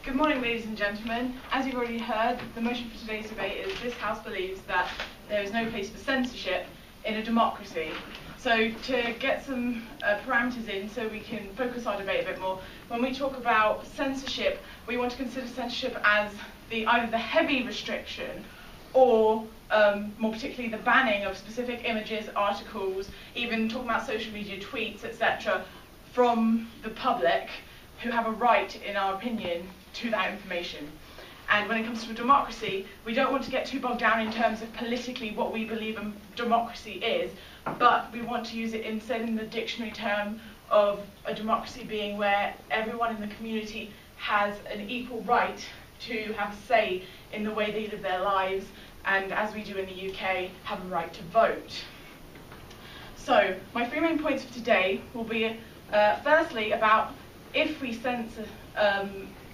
Good morning, ladies and gentlemen. As you've already heard, the motion for today's debate is this House believes that there is no place for censorship in a democracy. So to get some parameters in so we can focus our debate a bit more, when we talk about censorship, we want to consider censorship as either the heavy restriction or more particularly the banning of specific images, articles, even talking about social media tweets, etc., from the public who have a right, in our opinion, to that information. And when it comes to a democracy, we don't want to get too bogged down in terms of politically what we believe a democracy is, but we want to use it instead in the dictionary term of a democracy being where everyone in the community has an equal right to have a say in the way they live their lives, and as we do in the UK, have a right to vote. So, my three main points for today will be, firstly, about if we censor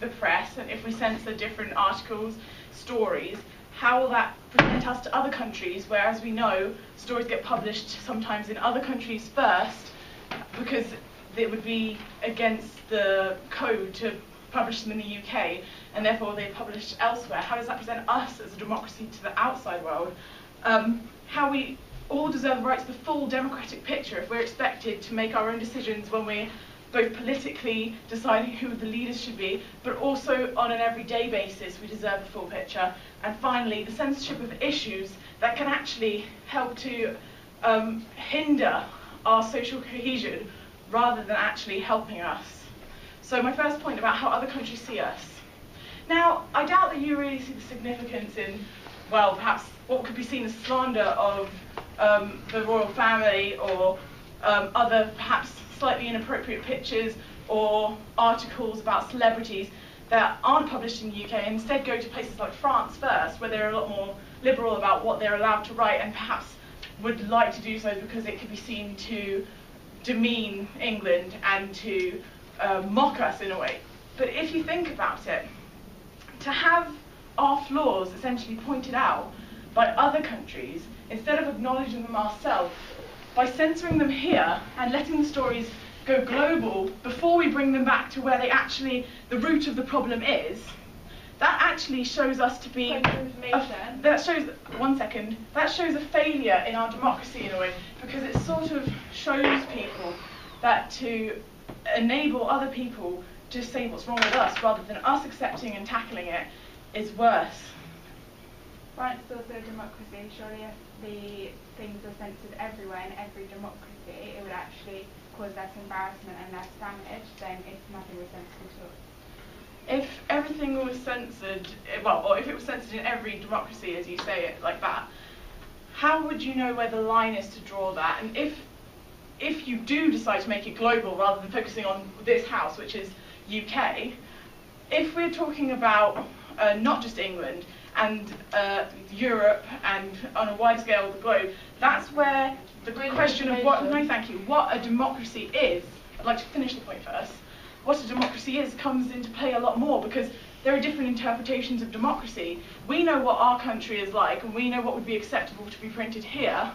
the press and if we censor different articles, stories, how will that present us to other countries where, as we know, stories get published sometimes in other countries first because it would be against the code to publish them in the UK, and therefore they're published elsewhere. How does that present us as a democracy to the outside world? How we all deserve the right to the full democratic picture if we're expected to make our own decisions when we're both politically deciding who the leaders should be, but also on an everyday basis we deserve the full picture. And finally, the censorship of issues that can actually help to hinder our social cohesion rather than actually helping us. So my first point about how other countries see us. Now, I doubt that you really see the significance in, well, perhaps what could be seen as slander of the royal family or other perhaps slightly inappropriate pictures or articles about celebrities that aren't published in the UK and instead go to places like France first, where they're a lot more liberal about what they're allowed to write and perhaps would like to do so because it could be seen to demean England and to mock us in a way. But if you think about it, to have our flaws essentially pointed out by other countries, instead of acknowledging them ourselves, by censoring them here and letting the stories go global before we bring them back to where they actually, the root of the problem is, that actually shows us to be, that shows a failure in our democracy in a way, because it sort of shows people that to enable other people to say what's wrong with us rather than us accepting and tackling it is worse. France is also a democracy. Surely if the things are censored everywhere in every democracy, it would actually cause less embarrassment and less damage than if nothing was censored at all. If everything was censored, well, or if it was censored in every democracy, as you say it like that, how would you know where the line is to draw that? And if you do decide to make it global rather than focusing on this house, which is UK, if we're talking about not just England, and Europe, and on a wide scale the globe, that's where the question of what a democracy is, I'd like to finish the point first, what a democracy is comes into play a lot more, because there are different interpretations of democracy. We know what our country is like, and we know what would be acceptable to be printed here.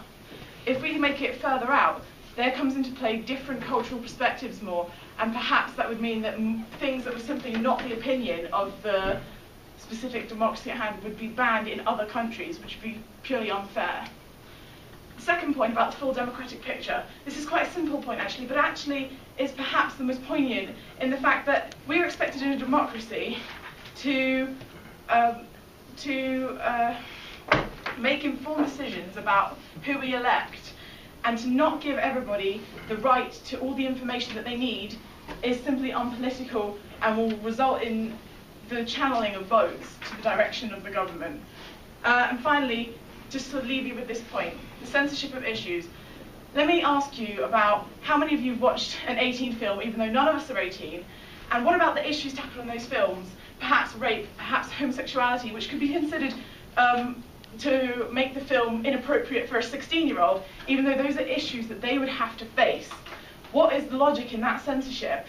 If we make it further out, there comes into play different cultural perspectives more, and perhaps that would mean that things that were simply not the opinion of the specific democracy at hand would be banned in other countries, which would be purely unfair. The second point about the full democratic picture, this is quite a simple point actually, but actually is perhaps the most poignant in the fact that we're expected in a democracy to make informed decisions about who we elect, and to not give everybody the right to all the information that they need is simply unpolitical and will result in the channeling of votes to the direction of the government. And finally, just to leave you with this point, the censorship of issues. Let me ask you about how many of you have watched an 18 film, even though none of us are 18, and what about the issues tackled in those films? Perhaps rape, perhaps homosexuality, which could be considered to make the film inappropriate for a 16-year-old, even though those are issues that they would have to face. What is the logic in that censorship?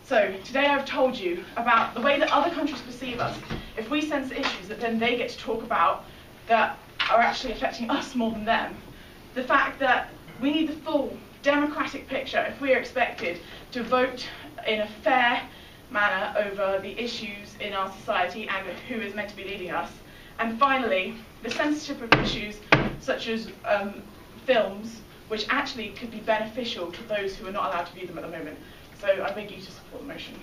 So, today I've told you about the way that other countries perceive us. If we censor issues that then they get to talk about that are actually affecting us more than them. The fact that we need the full democratic picture if we are expected to vote in a fair manner over the issues in our society and who is meant to be leading us. And finally, the censorship of issues such as films, which actually could be beneficial to those who are not allowed to view them at the moment. So I beg you to support the motion.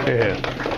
Yeah.